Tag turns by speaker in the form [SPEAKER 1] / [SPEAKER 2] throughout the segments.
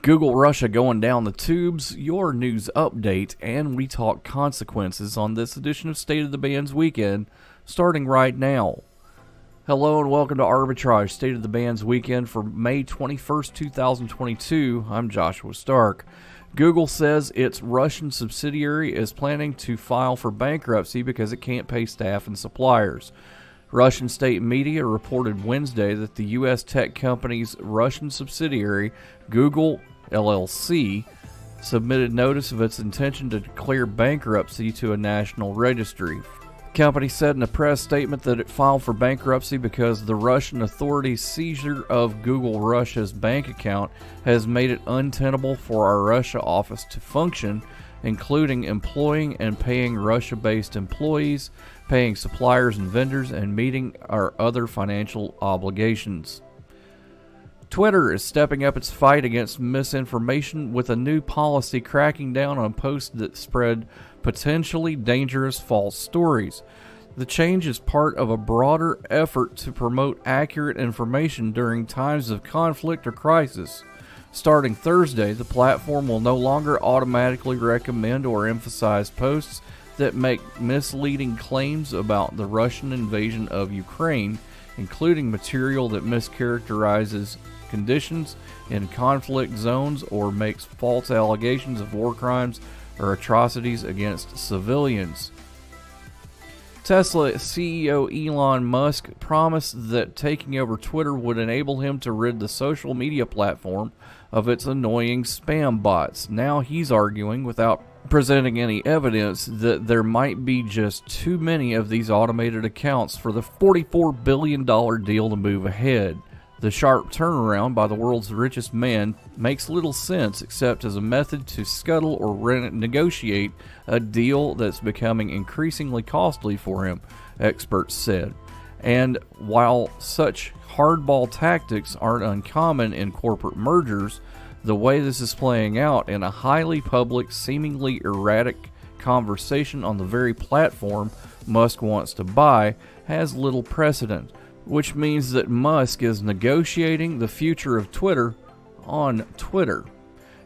[SPEAKER 1] Google Russia going down the tubes, your news update, and we talk consequences on this edition of State of the Bands Weekend, starting right now. Hello and welcome to Arbitrage, State of the Bands Weekend for May 21st, 2022. I'm Joshua Stark. Google says its Russian subsidiary is planning to file for bankruptcy because it can't pay staff and suppliers. Russian state media reported Wednesday that the U.S. tech company's Russian subsidiary, Google LLC, submitted notice of its intention to declare bankruptcy to a national registry. The company said in a press statement that it filed for bankruptcy because the Russian authorities' seizure of Google Russia's bank account has made it untenable for our Russia office to function, including employing and paying Russia-based employees, paying suppliers and vendors, and meeting our other financial obligations. Twitter is stepping up its fight against misinformation with a new policy cracking down on posts that spread potentially dangerous false stories. The change is part of a broader effort to promote accurate information during times of conflict or crisis. Starting Thursday, the platform will no longer automatically recommend or emphasize posts that make misleading claims about the Russian invasion of Ukraine, including material that mischaracterizes conditions in conflict zones or makes false allegations of war crimes or atrocities against civilians. Tesla CEO Elon Musk promised that taking over Twitter would enable him to rid the social media platform of its annoying spam bots. Now he's arguing, without presenting any evidence, that there might be just too many of these automated accounts for the $44 billion deal to move ahead. The sharp turnaround by the world's richest man makes little sense except as a method to scuttle or renegotiate a deal that's becoming increasingly costly for him, experts said. And while such hardball tactics aren't uncommon in corporate mergers, the way this is playing out in a highly public, seemingly erratic conversation on the very platform Musk wants to buy has little precedent, which means that Musk is negotiating the future of Twitter on Twitter.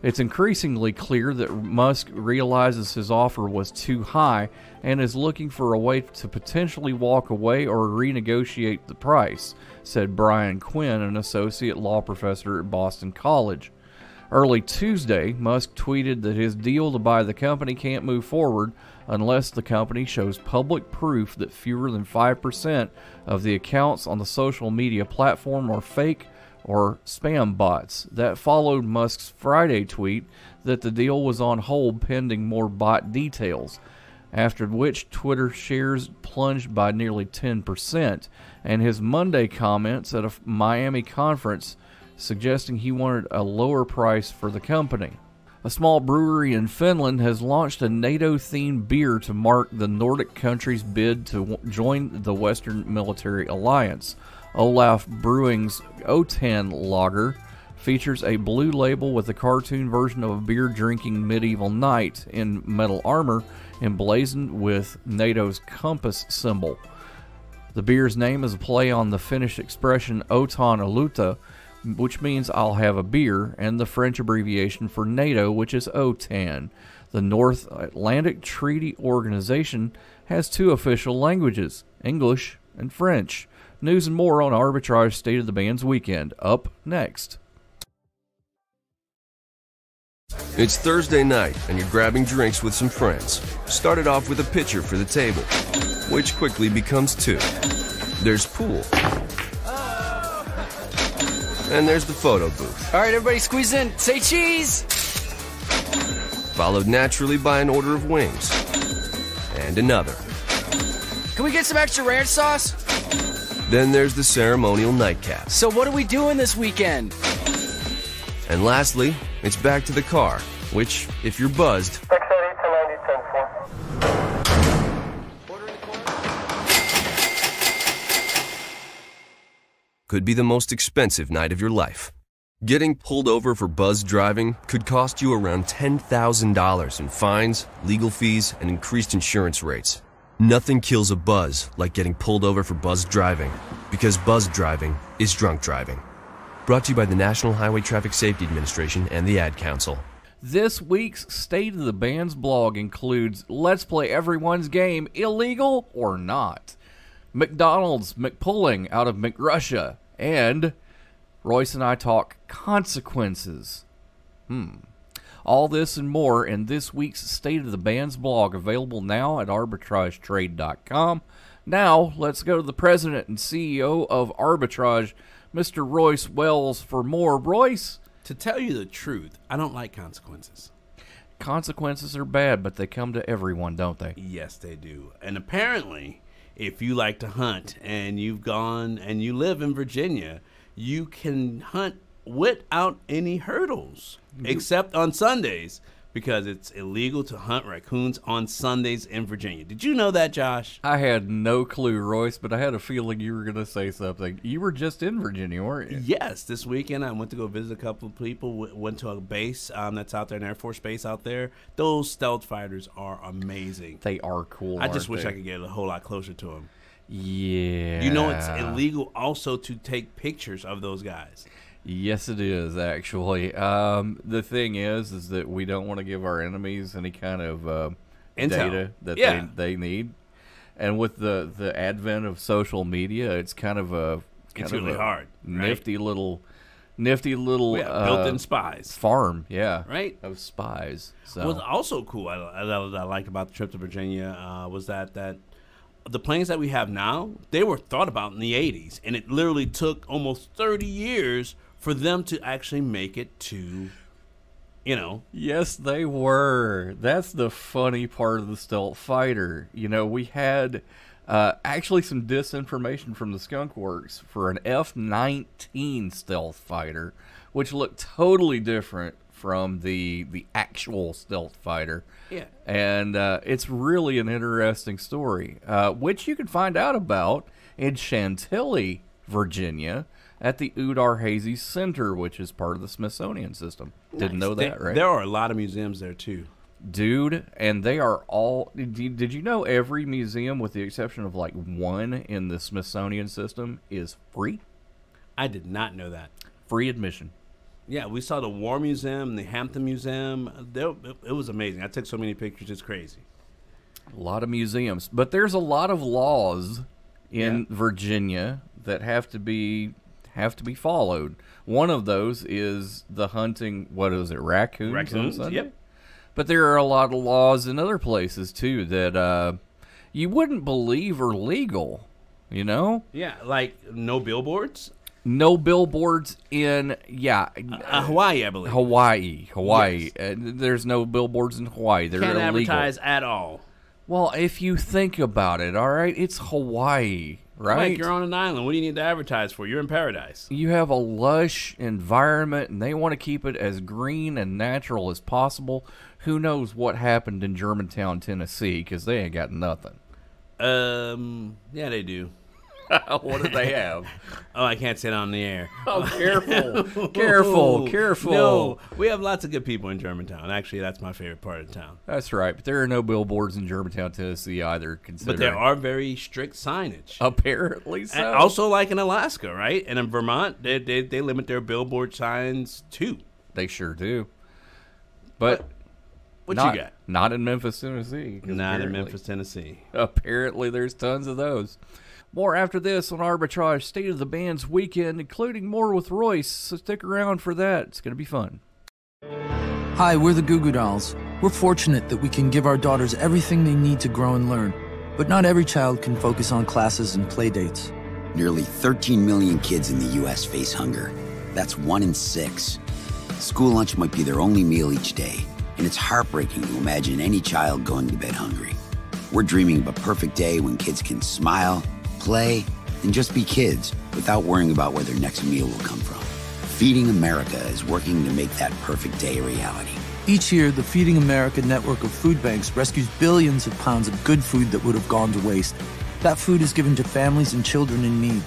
[SPEAKER 1] It's increasingly clear that Musk realizes his offer was too high and is looking for a way to potentially walk away or renegotiate the price, said Brian Quinn, an associate law professor at Boston College. Early Tuesday, Musk tweeted that his deal to buy the company can't move forward unless the company shows public proof that fewer than 5% of the accounts on the social media platform are fake or spam bots. That followed Musk's Friday tweet that the deal was on hold pending more bot details, after which Twitter shares plunged by nearly 10%, and his Monday comments at a Miami conference suggesting he wanted a lower price for the company. A small brewery in Finland has launched a NATO-themed beer to mark the Nordic country's bid to join the Western Military Alliance. Olaf Brewing's O-Tan Lager features a blue label with a cartoon version of a beer-drinking medieval knight in metal armor emblazoned with NATO's compass symbol. The beer's name is a play on the Finnish expression Otan Oluta, which means I'll have a beer, and the French abbreviation for NATO, which is OTAN. The North Atlantic Treaty Organization has two official languages, English and French. News and more on Arbitrage State of the Bands Weekend. Up next.
[SPEAKER 2] It's Thursday night, and you're grabbing drinks with some friends. Started off with a pitcher for the table, which quickly becomes two. There's pool. And there's the photo booth.
[SPEAKER 3] All right, everybody squeeze in. Say cheese!
[SPEAKER 2] Followed naturally by an order of wings. And another.
[SPEAKER 3] Can we get some extra ranch sauce?
[SPEAKER 2] Then there's the ceremonial nightcap.
[SPEAKER 3] So what are we doing this weekend?
[SPEAKER 2] And lastly, it's back to the car, which, if you're buzzed, could be the most expensive night of your life. Getting pulled over for buzzed driving could cost you around $10,000 in fines, legal fees, and increased insurance rates. Nothing kills a buzz like getting pulled over for buzzed driving, because buzzed driving is drunk driving. Brought to you by the National Highway Traffic Safety Administration and the Ad Council.
[SPEAKER 1] This week's State of the Bands blog includes Let's Play Everyone's Game, Illegal or Not, McDonald's McPulling out of McRussia, and Royce and I talk consequences. All this and more in this week's State of the Bands blog, available now at arbitragetrade.com. Now, let's go to the president and CEO of Arbitrage, Mr. Royce Wells, for more. Royce?
[SPEAKER 4] To tell you the truth, I don't like consequences.
[SPEAKER 1] Consequences are bad, but they come to everyone, don't they?
[SPEAKER 4] Yes, they do. And apparently, if you like to hunt and you've gone and you live in Virginia, you can hunt without any hurdles, except on Sundays, because it's illegal to hunt raccoons on Sundays in Virginia. Did you know that, Josh?
[SPEAKER 1] I had no clue, Royce, but I had a feeling you were going to say something. You were just in Virginia, weren't you?
[SPEAKER 4] Yes, this weekend I went to go visit a couple of people, went to a base that's out there, an Air Force base out there. Those stealth fighters are amazing.
[SPEAKER 1] They are cool.
[SPEAKER 4] I just wish
[SPEAKER 1] they?
[SPEAKER 4] I could get a whole lot closer to them.
[SPEAKER 1] Yeah.
[SPEAKER 4] You know, it's illegal also to take pictures of those guys.
[SPEAKER 1] Yes, it is, actually. The thing is that we don't want to give our enemies any kind of data that they need. And with the advent of social media, it's kind of a
[SPEAKER 4] really hard,
[SPEAKER 1] nifty little
[SPEAKER 4] built-in spies
[SPEAKER 1] farm,
[SPEAKER 4] right,
[SPEAKER 1] of spies. So
[SPEAKER 4] what's also cool that I liked about the trip to Virginia was that the planes that we have now, they were thought about in the 80s, and it literally took almost 30 years for them to actually make it to,
[SPEAKER 1] Yes, they were. That's the funny part of the stealth fighter. We had actually some disinformation from the Skunk Works for an F-19 stealth fighter, which looked totally different from the actual stealth fighter.
[SPEAKER 4] Yeah.
[SPEAKER 1] And it's really an interesting story, which you can find out about in Chantilly, Virginia, at the Udar Hazy Center, which is part of the Smithsonian System. Didn't know that, right?
[SPEAKER 4] There are a lot of museums there, too.
[SPEAKER 1] Dude, and they are all... Did you know every museum, with the exception of, like, one in the Smithsonian System, is free?
[SPEAKER 4] I did not know that.
[SPEAKER 1] Free admission.
[SPEAKER 4] Yeah, we saw the War Museum, the Hampton Museum. It was amazing. I took so many pictures. It's crazy.
[SPEAKER 1] A lot of museums. But there's a lot of laws in Virginia that have to be followed. One of those is the hunting, raccoons?
[SPEAKER 4] Raccoons,
[SPEAKER 1] on Sunday?
[SPEAKER 4] yep.
[SPEAKER 1] But there are a lot of laws in other places, too, that you wouldn't believe are legal,
[SPEAKER 4] Yeah, like no billboards?
[SPEAKER 1] No billboards in,
[SPEAKER 4] Hawaii, I believe.
[SPEAKER 1] Hawaii.
[SPEAKER 4] Yes.
[SPEAKER 1] There's no billboards in Hawaii. They're
[SPEAKER 4] Can't
[SPEAKER 1] illegal.
[SPEAKER 4] advertise at all.
[SPEAKER 1] Well, if you think about it, all right, it's Hawaii, right?
[SPEAKER 4] Mike, you're on an island. What do you need to advertise for? You're in paradise.
[SPEAKER 1] You have a lush environment, and they want to keep it as green and natural as possible. Who knows what happened in Germantown, Tennessee, because they ain't got nothing.
[SPEAKER 4] Yeah, they do.
[SPEAKER 1] What did they have?
[SPEAKER 4] Oh, I can't say it on the air.
[SPEAKER 1] Oh, careful.
[SPEAKER 4] No, we have lots of good people in Germantown. Actually, that's my favorite part of town.
[SPEAKER 1] That's right, but there are no billboards in Germantown, Tennessee either.
[SPEAKER 4] But there are very strict signage.
[SPEAKER 1] Apparently so.
[SPEAKER 4] And also, like in Alaska, right? And in Vermont, they limit their billboard signs too.
[SPEAKER 1] They sure do. But
[SPEAKER 4] what you got?
[SPEAKER 1] Not in Memphis, Tennessee.
[SPEAKER 4] Not in Memphis, Tennessee.
[SPEAKER 1] Apparently, there's tons of those. More after this on Arbitrage State of the Bands Weekend, including more with Royce, so stick around for that. It's going to be fun.
[SPEAKER 5] Hi, we're the Goo Goo Dolls. We're fortunate that we can give our daughters everything they need to grow and learn. But not every child can focus on classes and play dates.
[SPEAKER 6] Nearly 13 million kids in the U.S. face hunger. That's 1 in 6. School lunch might be their only meal each day, and it's heartbreaking to imagine any child going to bed hungry. We're dreaming of a perfect day when kids can smile, play, and just be kids without worrying about where their next meal will come from. Feeding America is working to make that perfect day a reality.
[SPEAKER 5] Each year, the Feeding America network of food banks rescues billions of pounds of good food that would have gone to waste. That food is given to families and children in need.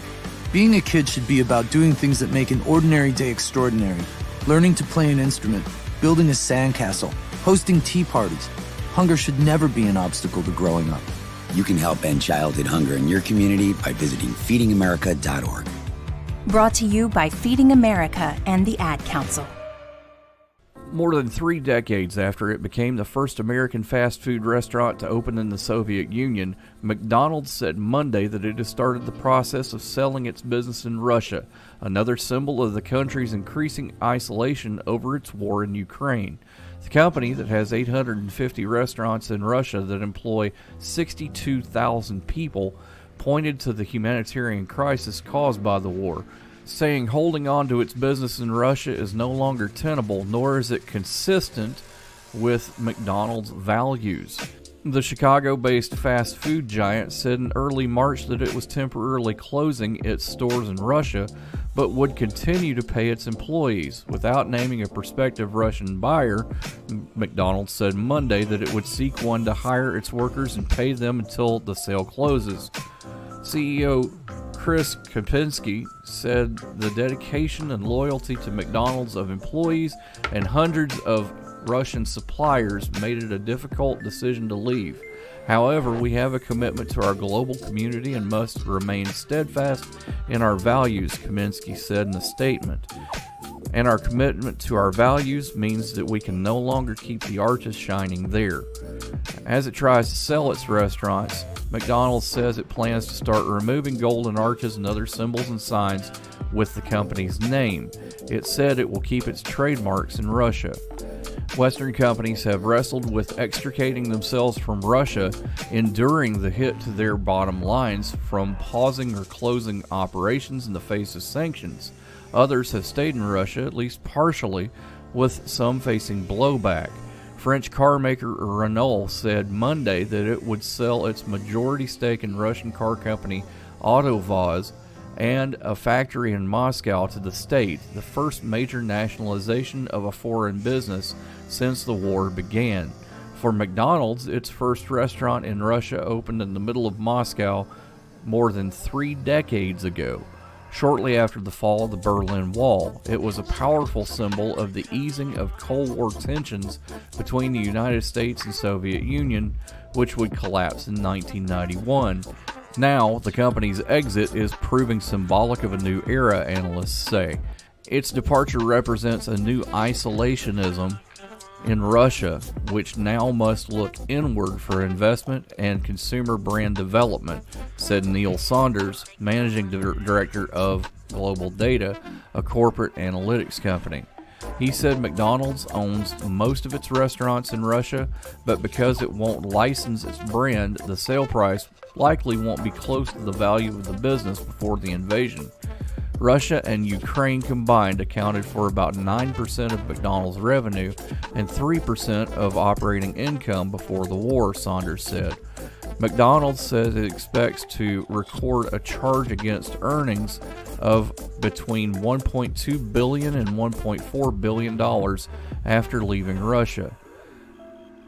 [SPEAKER 5] Being a kid should be about doing things that make an ordinary day extraordinary. Learning to play an instrument, building a sandcastle, hosting tea parties. Hunger should never be an obstacle to growing up.
[SPEAKER 6] You can help end childhood hunger in your community by visiting feedingamerica.org.
[SPEAKER 7] Brought to you by Feeding America and the Ad Council.
[SPEAKER 1] More than 3 decades after it became the first American fast food restaurant to open in the Soviet Union, McDonald's said Monday that it has started the process of selling its business in Russia, another symbol of the country's increasing isolation over its war in Ukraine. The company, that has 850 restaurants in Russia that employ 62,000 people, pointed to the humanitarian crisis caused by the war, saying holding on to its business in Russia is no longer tenable, nor is it consistent with McDonald's values. The Chicago-based fast food giant said in early March that it was temporarily closing its stores in Russia, but would continue to pay its employees. Without naming a prospective Russian buyer, McDonald's said Monday that it would seek one to hire its workers and pay them until the sale closes. CEO Chris Kempinski said the dedication and loyalty to McDonald's of employees and hundreds of Russian suppliers made it a difficult decision to leave. However, we have a commitment to our global community and must remain steadfast in our values, Kempinski said in a statement. And our commitment to our values means that we can no longer keep the arches shining there. As it tries to sell its restaurants, McDonald's says it plans to start removing golden arches and other symbols and signs with the company's name. It said it will keep its trademarks in Russia. Western companies have wrestled with extricating themselves from Russia, enduring the hit to their bottom lines from pausing or closing operations in the face of sanctions. Others have stayed in Russia, at least partially, with some facing blowback. French car maker Renault said Monday that it would sell its majority stake in Russian car company AutoVAZ and a factory in Moscow to the state, the first major nationalization of a foreign business since the war began. For McDonald's, its first restaurant in Russia opened in the middle of Moscow more than 3 decades ago. Shortly after the fall of the Berlin Wall, it was a powerful symbol of the easing of Cold War tensions between the United States and Soviet Union, which would collapse in 1991. Now, the company's exit is proving symbolic of a new era, analysts say. Its departure represents a new isolationism in Russia, which now must look inward for investment and consumer brand development, said Neil Saunders, managing director of Global Data, a corporate analytics company. He said McDonald's owns most of its restaurants in Russia, but because it won't license its brand, the sale price likely won't be close to the value of the business before the invasion. Russia and Ukraine combined accounted for about 9% of McDonald's revenue and 3% of operating income before the war, Saunders said. McDonald's says it expects to record a charge against earnings of between $1.2 billion and $1.4 billion after leaving Russia.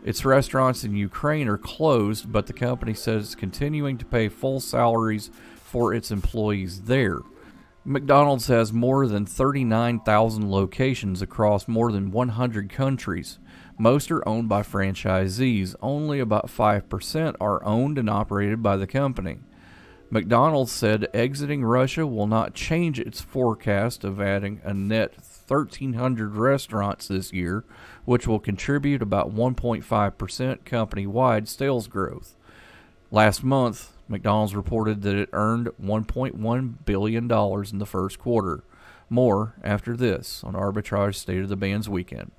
[SPEAKER 1] Its restaurants in Ukraine are closed, but the company says it's continuing to pay full salaries for its employees there. McDonald's has more than 39,000 locations across more than 100 countries. Most are owned by franchisees. Only about 5% are owned and operated by the company. McDonald's said exiting Russia will not change its forecast of adding a net 1,300 restaurants this year, which will contribute about 1.5% company-wide sales growth. Last month, McDonald's reported that it earned $1.1 billion in the first quarter. More after this on Arbitrage State of the Bands Weekend.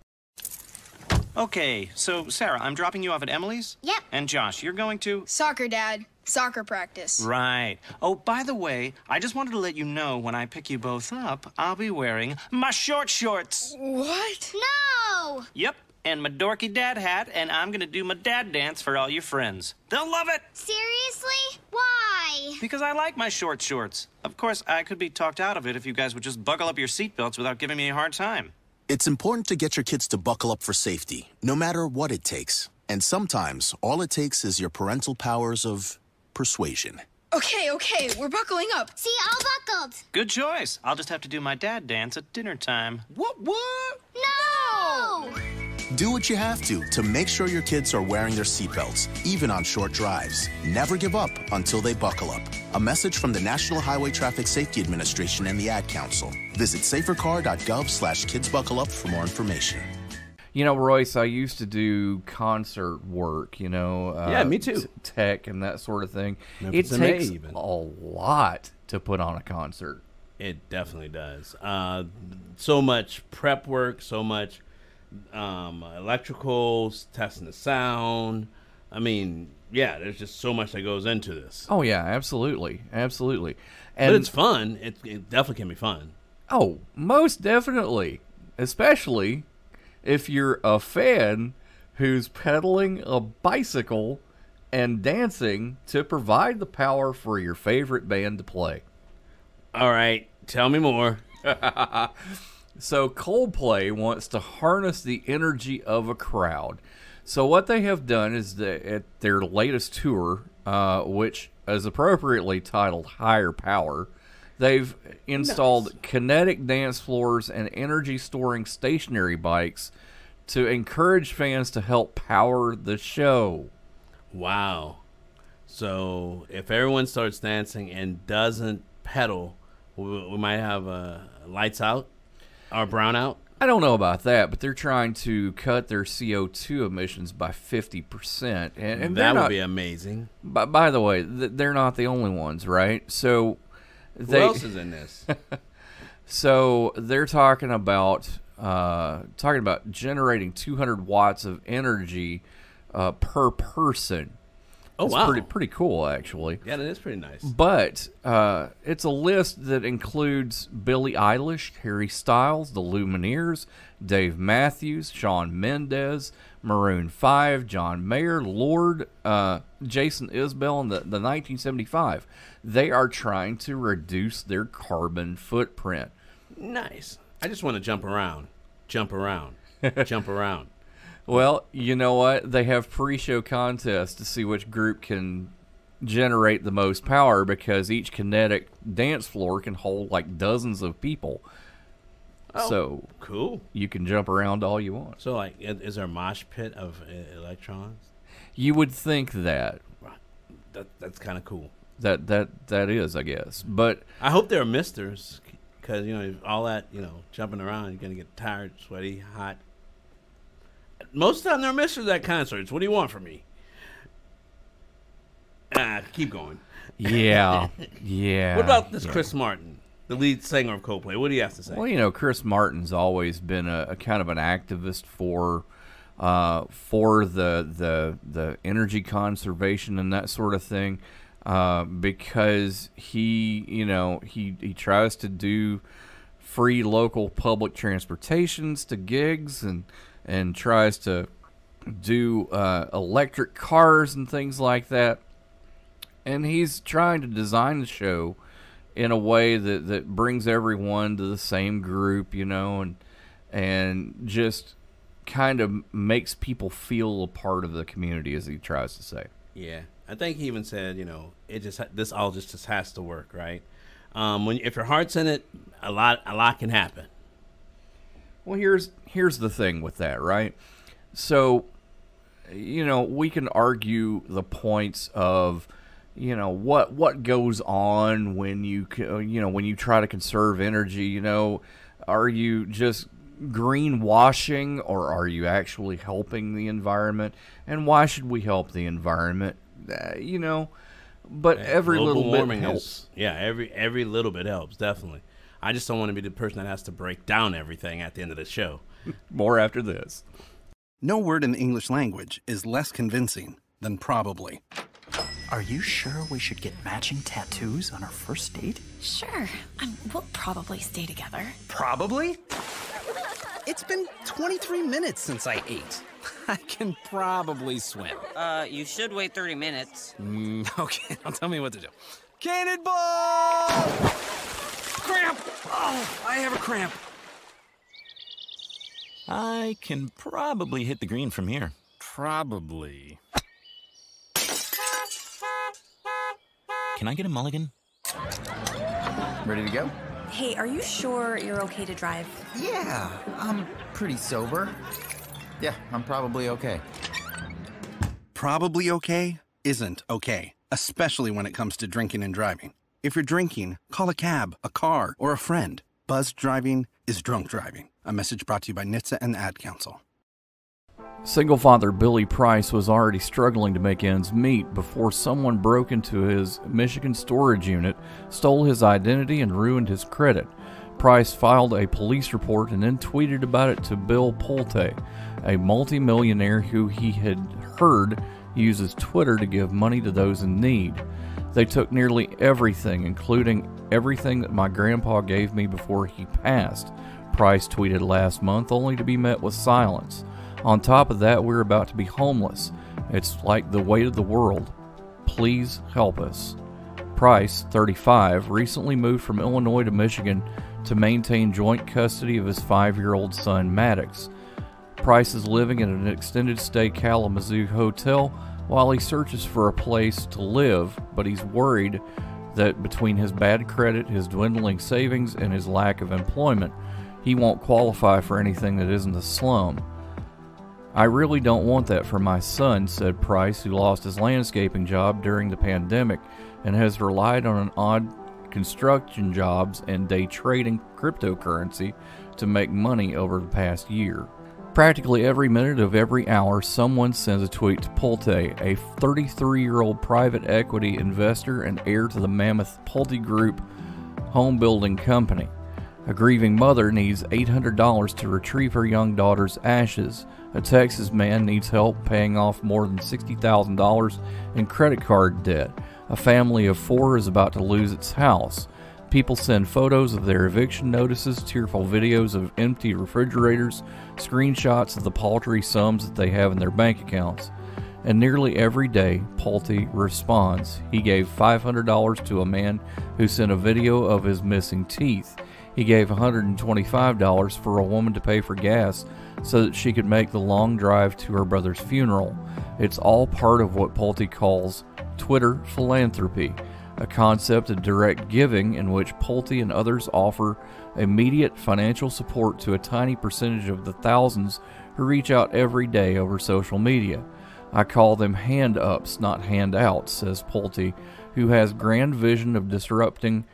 [SPEAKER 8] Okay, so Sarah, I'm dropping you off at Emily's?
[SPEAKER 9] Yep.
[SPEAKER 8] And Josh, you're going to?
[SPEAKER 3] Soccer, Dad. Soccer practice.
[SPEAKER 8] Right. Oh, by the way, I just wanted to let you know when I pick you both up, I'll be wearing my short shorts.
[SPEAKER 3] What?
[SPEAKER 9] No!
[SPEAKER 8] Yep, and my dorky dad hat, and I'm gonna do my dad dance for all your friends. They'll love it!
[SPEAKER 9] Seriously? Why?
[SPEAKER 8] Because I like my short shorts. Of course, I could be talked out of it if you guys would just buckle up your seatbelts without giving me a hard time.
[SPEAKER 10] It's important to get your kids to buckle up for safety, no matter what it takes. And sometimes, all it takes is your parental powers of persuasion.
[SPEAKER 3] Okay, we're buckling up.
[SPEAKER 9] See, all buckled.
[SPEAKER 8] Good choice. I'll just have to do my dad dance at dinner time. What?
[SPEAKER 9] No!
[SPEAKER 10] Do what you have to make sure your kids are wearing their seatbelts, even on short drives. Never give up until they buckle up. A message from the National Highway Traffic Safety Administration and the Ad Council. Visit safercar.gov/kidsbuckleup for more information.
[SPEAKER 1] You know, Royce, I used to do concert work, you know.
[SPEAKER 4] Yeah, me too.
[SPEAKER 1] Tech and that sort of thing.
[SPEAKER 4] Memphis
[SPEAKER 1] it takes a lot to put on a concert.
[SPEAKER 4] It definitely does. So much prep work, so much electricals, testing the sound. I mean, yeah, there's just so much that goes into this.
[SPEAKER 1] Oh, yeah, absolutely. Absolutely. And
[SPEAKER 4] but it's fun. It definitely can be fun.
[SPEAKER 1] Oh, most definitely. Especially if you're a fan who's pedaling a bicycle and dancing to provide the power for your favorite band to play.
[SPEAKER 4] All right, tell me more.
[SPEAKER 1] So Coldplay wants to harness the energy of a crowd. So what they have done is that at their latest tour, which is appropriately titled Higher Power, they've installed kinetic dance floors and energy-storing stationary bikes to encourage fans to help power the show.
[SPEAKER 4] Wow. So if everyone starts dancing and doesn't pedal, we might have lights out or brownout?
[SPEAKER 1] I don't know about that, but they're trying to cut their CO2 emissions by 50%. And
[SPEAKER 4] that would be amazing.
[SPEAKER 1] By the way, they're not the only ones, right? So
[SPEAKER 4] who else is in this?
[SPEAKER 1] So they're talking about generating 200 watts of energy per person.
[SPEAKER 4] Oh,
[SPEAKER 1] it's
[SPEAKER 4] wow.
[SPEAKER 1] Pretty cool, actually.
[SPEAKER 4] Yeah, that is pretty nice.
[SPEAKER 1] But it's a list that includes Billie Eilish, Harry Styles, the Lumineers, Dave Matthews, Shawn Mendes, Maroon 5, John Mayer, Lorde, Jason Isbell, and the 1975. They are trying to reduce their carbon footprint.
[SPEAKER 4] Nice. I just want to jump around. Jump around. Jump around.
[SPEAKER 1] Well, you know what? They have pre-show contests to see which group can generate the most power because each kinetic dance floor can hold like dozens of people.
[SPEAKER 4] Oh,
[SPEAKER 1] so
[SPEAKER 4] cool.
[SPEAKER 1] You can jump around all you want.
[SPEAKER 4] So, like, is there a mosh pit of electrons?
[SPEAKER 1] You would think that.
[SPEAKER 4] That's kind of cool.
[SPEAKER 1] That is, I guess. But
[SPEAKER 4] I hope there are misters because, you know, all that, you know, jumping around, you're going to get tired, sweaty, hot. Most of the time, there are misters at concerts. What do you want from me? Keep going.
[SPEAKER 1] Yeah, yeah.
[SPEAKER 4] What about this Chris Martin, the lead singer of Coldplay? What do you have to say?
[SPEAKER 1] Well, you know, Chris Martin's always been a kind of an activist for the energy conservation and that sort of thing, because he tries to do free local public transportations to gigs and tries to do electric cars and things like that. And he's trying to design the show in a way that brings everyone to the same group, you know, and just kind of makes people feel a part of the community, as he tries to say.
[SPEAKER 4] Yeah, I think he even said, you know, this all just has to work, right? If your heart's in it, a lot can happen.
[SPEAKER 1] Well, here's the thing with that, right? So, you know, we can argue the points of, you know, what goes on when you try to conserve energy. You know, are you just greenwashing or are you actually helping the environment? And why should we help the environment? You know, but every little bit helps.
[SPEAKER 4] Every little bit helps, definitely. I just don't want to be the person that has to break down everything at the end of the show.
[SPEAKER 1] More after this.
[SPEAKER 11] No word in the English language is less convincing than probably.
[SPEAKER 12] Are you sure we should get matching tattoos on our first date?
[SPEAKER 13] Sure. We'll probably stay together.
[SPEAKER 11] Probably? It's been 23 minutes since I ate. I can probably swim.
[SPEAKER 14] You should wait 30 minutes.
[SPEAKER 11] Okay, now tell me what to do. Cannonball! Cramp! Oh, I have a cramp.
[SPEAKER 15] I can probably hit the green from here.
[SPEAKER 11] Probably.
[SPEAKER 15] Can I get a mulligan?
[SPEAKER 16] Ready to go?
[SPEAKER 7] Hey, are you sure you're okay to drive?
[SPEAKER 16] Yeah, I'm pretty sober. Yeah, I'm probably okay.
[SPEAKER 11] Probably okay isn't okay, especially when it comes to drinking and driving. If you're drinking, call a cab, a car, or a friend. Buzzed driving is drunk driving. A message brought to you by NHTSA and the Ad Council.
[SPEAKER 1] Single father Billy Price was already struggling to make ends meet before someone broke into his Michigan storage unit, stole his identity, and ruined his credit. Price filed a police report and then tweeted about it to Bill Pulte, a multimillionaire who he had heard uses Twitter to give money to those in need. They took nearly everything, including everything that my grandpa gave me before he passed, Price tweeted last month, only to be met with silence. On top of that, we're about to be homeless. It's like the weight of the world. Please help us. Price, 35, recently moved from Illinois to Michigan to maintain joint custody of his 5-year-old son, Maddox. Price is living in an extended stay Kalamazoo hotel while he searches for a place to live, but he's worried that between his bad credit, his dwindling savings, and his lack of employment, he won't qualify for anything that isn't a slum. I really don't want that for my son, said Price, who lost his landscaping job during the pandemic and has relied on an odd construction jobs and day trading cryptocurrency to make money over the past year. Practically every minute of every hour, someone sends a tweet to Pulte, a 33-year-old private equity investor and heir to the mammoth Pulte Group home building company. A grieving mother needs $800 to retrieve her young daughter's ashes. A Texas man needs help paying off more than $60,000 in credit card debt. A family of 4 is about to lose its house. People send photos of their eviction notices, tearful videos of empty refrigerators, screenshots of the paltry sums that they have in their bank accounts. And nearly every day, Pulte responds. He gave $500 to a man who sent a video of his missing teeth. He gave $125 for a woman to pay for gas so that she could make the long drive to her brother's funeral. It's all part of what Pulte calls Twitter philanthropy, a concept of direct giving in which Pulte and others offer immediate financial support to a tiny percentage of the thousands who reach out every day over social media. I call them hand-ups, not handouts, says Pulte, who has grand vision of disrupting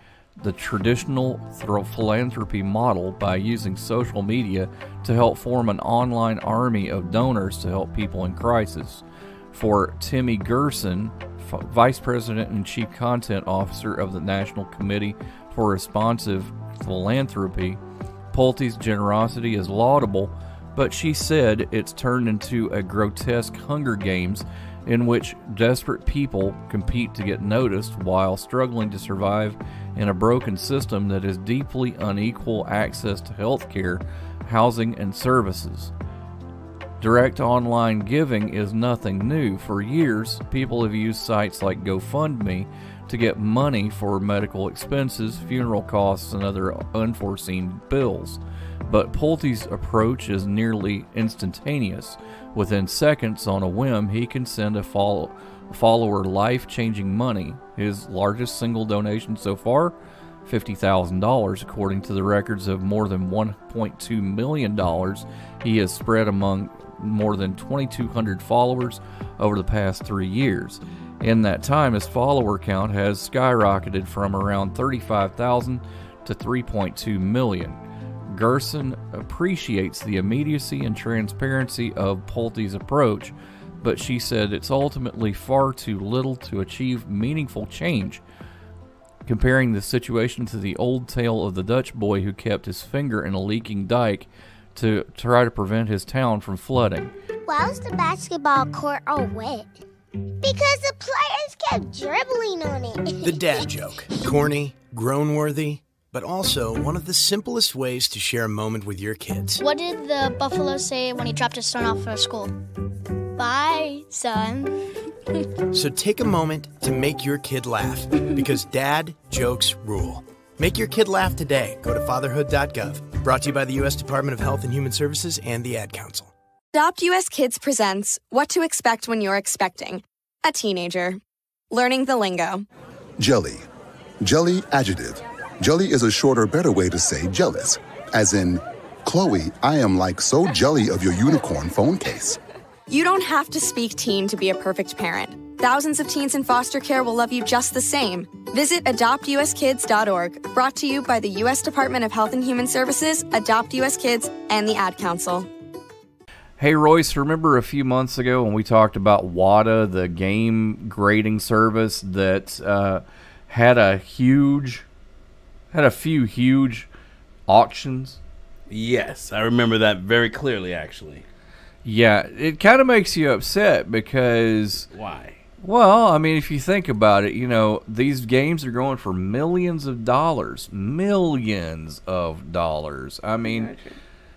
[SPEAKER 1] the traditional philanthropy model by using social media to help form an online army of donors to help people in crisis. For Timmy Gerson, Vice President and Chief Content Officer of the National Committee for Responsive Philanthropy, Pulte's generosity is laudable, but she said it's turned into a grotesque Hunger Games in which desperate people compete to get noticed while struggling to survive in a broken system that has deeply unequal access to health care, housing, and services. Direct online giving is nothing new. For years, people have used sites like GoFundMe to get money for medical expenses, funeral costs, and other unforeseen bills. But Pulte's approach is nearly instantaneous. Within seconds, on a whim, he can send a follower life-changing money. His largest single donation so far, $50,000, according to the records of more than $1.2 million he has spread among more than 2,200 followers over the past 3 years. In that time, his follower count has skyrocketed from around 35,000 to 3.2 million. Gerson appreciates the immediacy and transparency of Pulte's approach, but she said it's ultimately far too little to achieve meaningful change. Comparing the situation to the old tale of the Dutch boy who kept his finger in a leaking dike to try to prevent his town from flooding.
[SPEAKER 9] Why was the basketball court all wet? Because the players kept dribbling on it.
[SPEAKER 17] The dad joke. Corny, groan-worthy, but also one of the simplest ways to share a moment with your kids.
[SPEAKER 18] What did the buffalo say when he dropped his son off at school? Bye, son.
[SPEAKER 17] So take a moment to make your kid laugh, because dad jokes rule. Make your kid laugh today. Go to fatherhood.gov. Brought to you by the U.S. Department of Health and Human Services and the Ad Council.
[SPEAKER 19] Adopt US Kids presents What to Expect When You're Expecting a Teenager. Learning the lingo.
[SPEAKER 20] Jelly. Jelly adjective. Jelly is a shorter, better way to say jealous, as in, Chloe, I am like so jelly of your unicorn phone case.
[SPEAKER 19] You don't have to speak teen to be a perfect parent. Thousands of teens in foster care will love you just the same. Visit adoptuskids.org, brought to you by the U.S. Department of Health and Human Services, Adopt U.S. Kids, and the Ad Council.
[SPEAKER 1] Hey, Royce, remember a few months ago when we talked about WADA, the game grading service that had a few huge auctions?
[SPEAKER 4] Yes, I remember that very clearly, actually.
[SPEAKER 1] Yeah, it kind of makes you upset because...
[SPEAKER 4] Why?
[SPEAKER 1] Well, I mean, if you think about it, you know, these games are going for millions of dollars. Millions of dollars. I mean,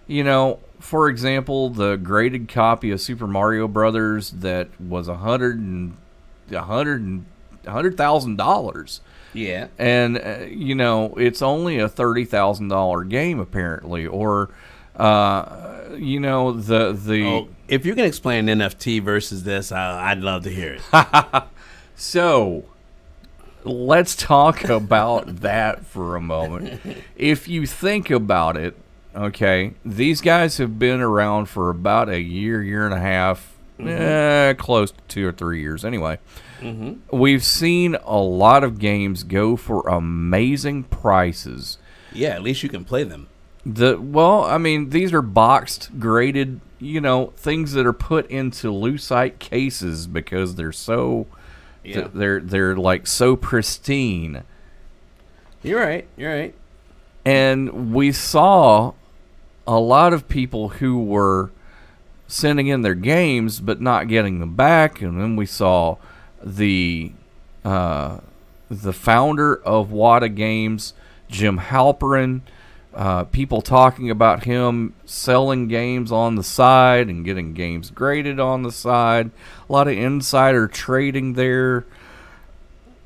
[SPEAKER 1] you know, for example, the graded copy of Super Mario Brothers that was $100,000.
[SPEAKER 4] Yeah.
[SPEAKER 1] And, you know, it's only a $30,000 game, apparently. Or, you know, the
[SPEAKER 4] if you can explain NFT versus this, I'd love to hear it.
[SPEAKER 1] So, let's talk about that for a moment. If you think about it, okay, these guys have been around for about a year and a half, close to 2 or 3 years anyway. We've seen a lot of games go for amazing prices.
[SPEAKER 4] Yeah, at least you can play them.
[SPEAKER 1] Well, I mean, these are boxed, graded, you know, things that are put into lucite cases because they're so, they're like so pristine.
[SPEAKER 4] You're right.
[SPEAKER 1] And we saw a lot of people who were sending in their games but not getting them back, and then we saw the founder of WADA Games, Jim Halperin. People talking about him selling games on the side and getting games graded on the side. A lot of insider trading there.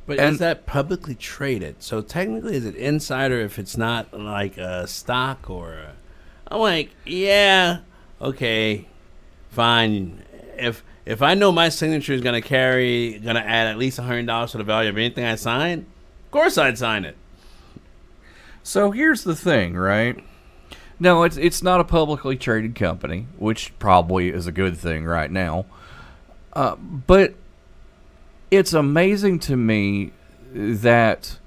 [SPEAKER 4] But is that publicly traded? So technically, is it insider if it's not like a stock or a... I'm like, yeah, okay, fine. If I know my signature is gonna add at least $100 to the value of anything I sign, of course I'd sign it.
[SPEAKER 1] So here's the thing, right? No, it's not a publicly traded company, which probably is a good thing right now. But it's amazing to me that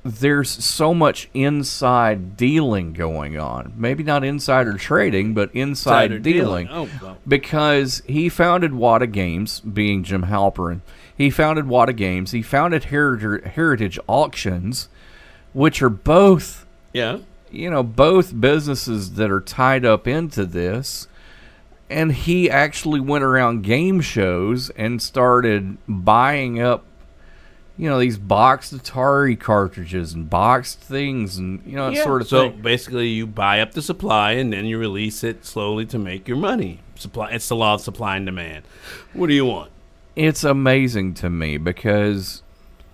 [SPEAKER 1] there's so much inside dealing going on. Maybe not insider trading, but inside dealing.
[SPEAKER 4] Oh, well.
[SPEAKER 1] Because he founded WADA Games, being Jim Halperin. He founded WADA Games. He founded Heritage Auctions, which are both, both businesses that are tied up into this. And he actually went around game shows and started buying up, these boxed Atari cartridges and boxed things and, that sort of thing.
[SPEAKER 4] So basically you buy up the supply and then you release it slowly to make your money. It's the law of supply and demand. What do you want?
[SPEAKER 1] It's amazing to me because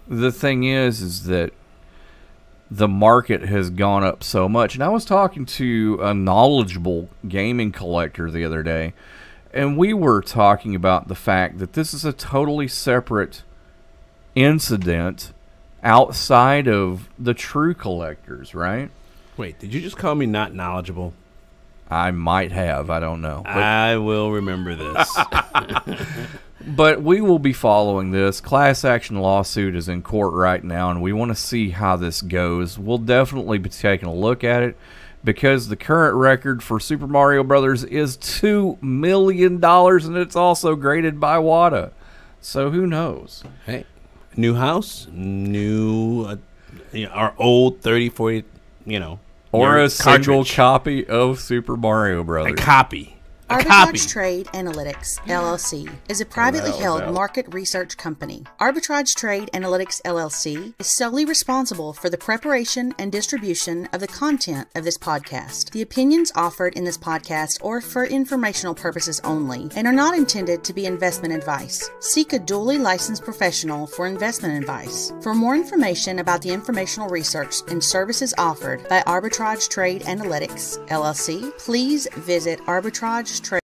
[SPEAKER 1] the thing is that the market has gone up so much. And I was talking to a knowledgeable gaming collector the other day, and we were talking about the fact that this is a totally separate incident outside of the true collectors, right?
[SPEAKER 4] Wait, did you just call me not knowledgeable?
[SPEAKER 1] I might have. I don't know.
[SPEAKER 4] I will remember this.
[SPEAKER 1] But we will be following this. Class action lawsuit is in court right now, and we want to see how this goes. We'll definitely be taking a look at it because the current record for Super Mario Brothers is $2 million, and it's also graded by WADA. So who knows?
[SPEAKER 4] Hey, new house, our old 30, 40,
[SPEAKER 1] or a single copy of Super Mario Brothers.
[SPEAKER 4] A copy.
[SPEAKER 21] Arbitrage Trade Analytics, LLC, is a privately held market research company. Arbitrage Trade Analytics, LLC, is solely responsible for the preparation and distribution of the content of this podcast. The opinions offered in this podcast are for informational purposes only and are not intended to be investment advice. Seek a duly licensed professional for investment advice. For more information about the informational research and services offered by Arbitrage Trade Analytics, LLC, please visit arbitragetrading.com.